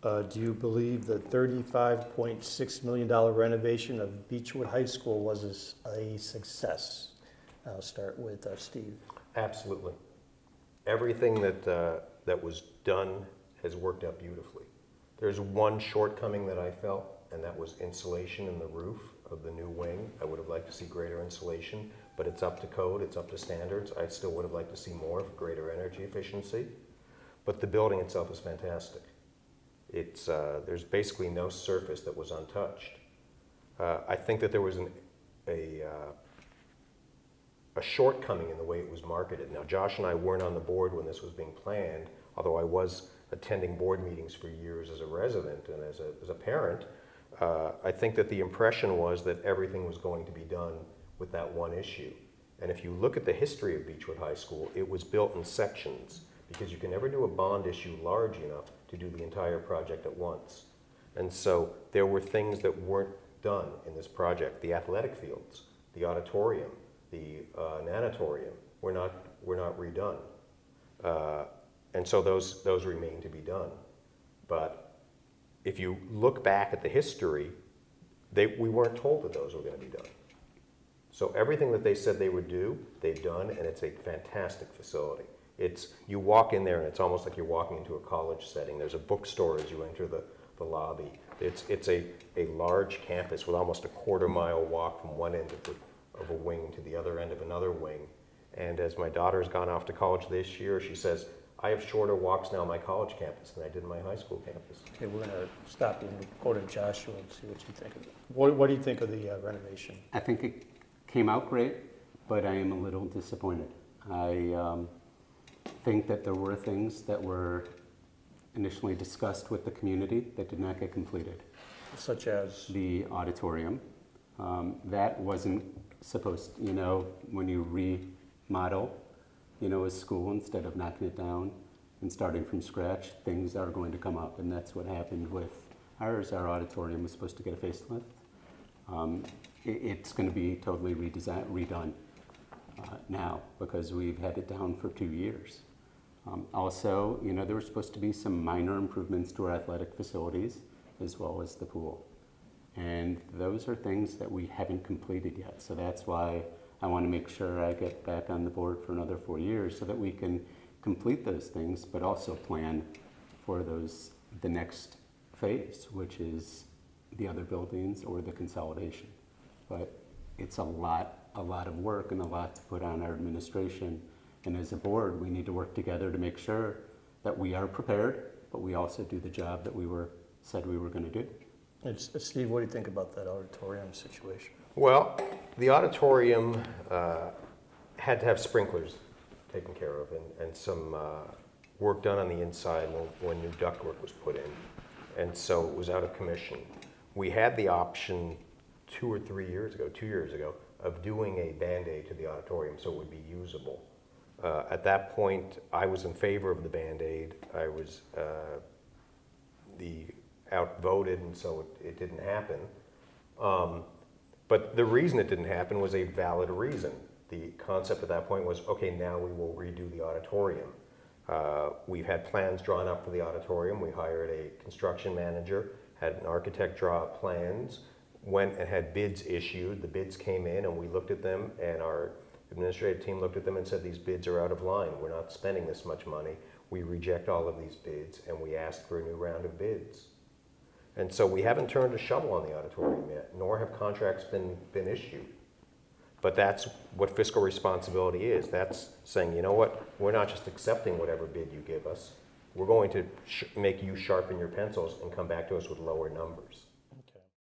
Do you believe the $35.6 million renovation of Beachwood High School was a success? I'll start with Steve. Absolutely. Everything that was done has worked out beautifully. There's one shortcoming that I felt, and that was insulation in the roof of the new wing. I would have liked to see greater insulation, but it's up to code, it's up to standards. I still would have liked to see more for greater energy efficiency. But the building itself is fantastic. There's basically no surface that was untouched. I think that there was a shortcoming in the way it was marketed. Now, Josh and I weren't on the board when this was being planned, although I was attending board meetings for years as a resident and as a parent. I think that the impression was that everything was going to be done with that one issue. And if you look at the history of Beachwood High School, it was built in sections because you can never do a bond issue large enough to do the entire project at once. And so there were things that weren't done in this project. The athletic fields, the auditorium, the natatorium were not redone. And so those remain to be done. But if you look back at the history, we weren't told that those were going to be done. So everything that they said they would do, they've done, and it's a fantastic facility. You walk in there and it's almost like you're walking into a college setting. There's a bookstore as you enter the lobby. It's a large campus with almost a quarter-mile walk from one end of a wing to the other end of another wing. And as my daughter's gone off to college this year, she says, I have shorter walks now on my college campus than I did in my high school campus. Okay, we're going to stop and go to Joshua and see what you think of it. What do you think of the renovation? I think it came out great, but I am a little disappointed. I think that there were things that were initially discussed with the community that did not get completed. Such as? The auditorium. That wasn't supposed, when you remodel, a school, instead of knocking it down and starting from scratch, things are going to come up, and that's what happened with ours. Our auditorium was supposed to get a facelift. It's going to be totally redone now because we've had it down for 2 years. Also, there were supposed to be some minor improvements to our athletic facilities as well as the pool. And those are things that we haven't completed yet. So that's why I want to make sure I get back on the board for another 4 years so that we can complete those things, but also plan for the next phase, which is the other buildings or the consolidation. But it's a lot of work and a lot to put on our administration. And as a board, we need to work together to make sure that we are prepared, but we also do the job that we said we were going to do. And Steve, what do you think about that auditorium situation? Well, the auditorium had to have sprinklers taken care of and some work done on the inside when new ductwork was put in. And so it was out of commission. We had the option 2 years ago, of doing a Band-Aid to the auditorium so it would be usable. At that point, I was in favor of the Band-Aid. I was outvoted, and so it didn't happen. But the reason it didn't happen was a valid reason. The concept at that point was, okay, now we will redo the auditorium. We've had plans drawn up for the auditorium. We hired a construction manager, had an architect draw up plans, went and had bids issued. The bids came in and we looked at them, and our administrative team looked at them and said, these bids are out of line. We're not spending this much money. We reject all of these bids, and we asked for a new round of bids. And so we haven't turned a shovel on the auditorium yet, nor have contracts been issued. But that's what fiscal responsibility is. That's saying, you know what, we're not just accepting whatever bid you give us. We're going to make you sharpen your pencils and come back to us with lower numbers.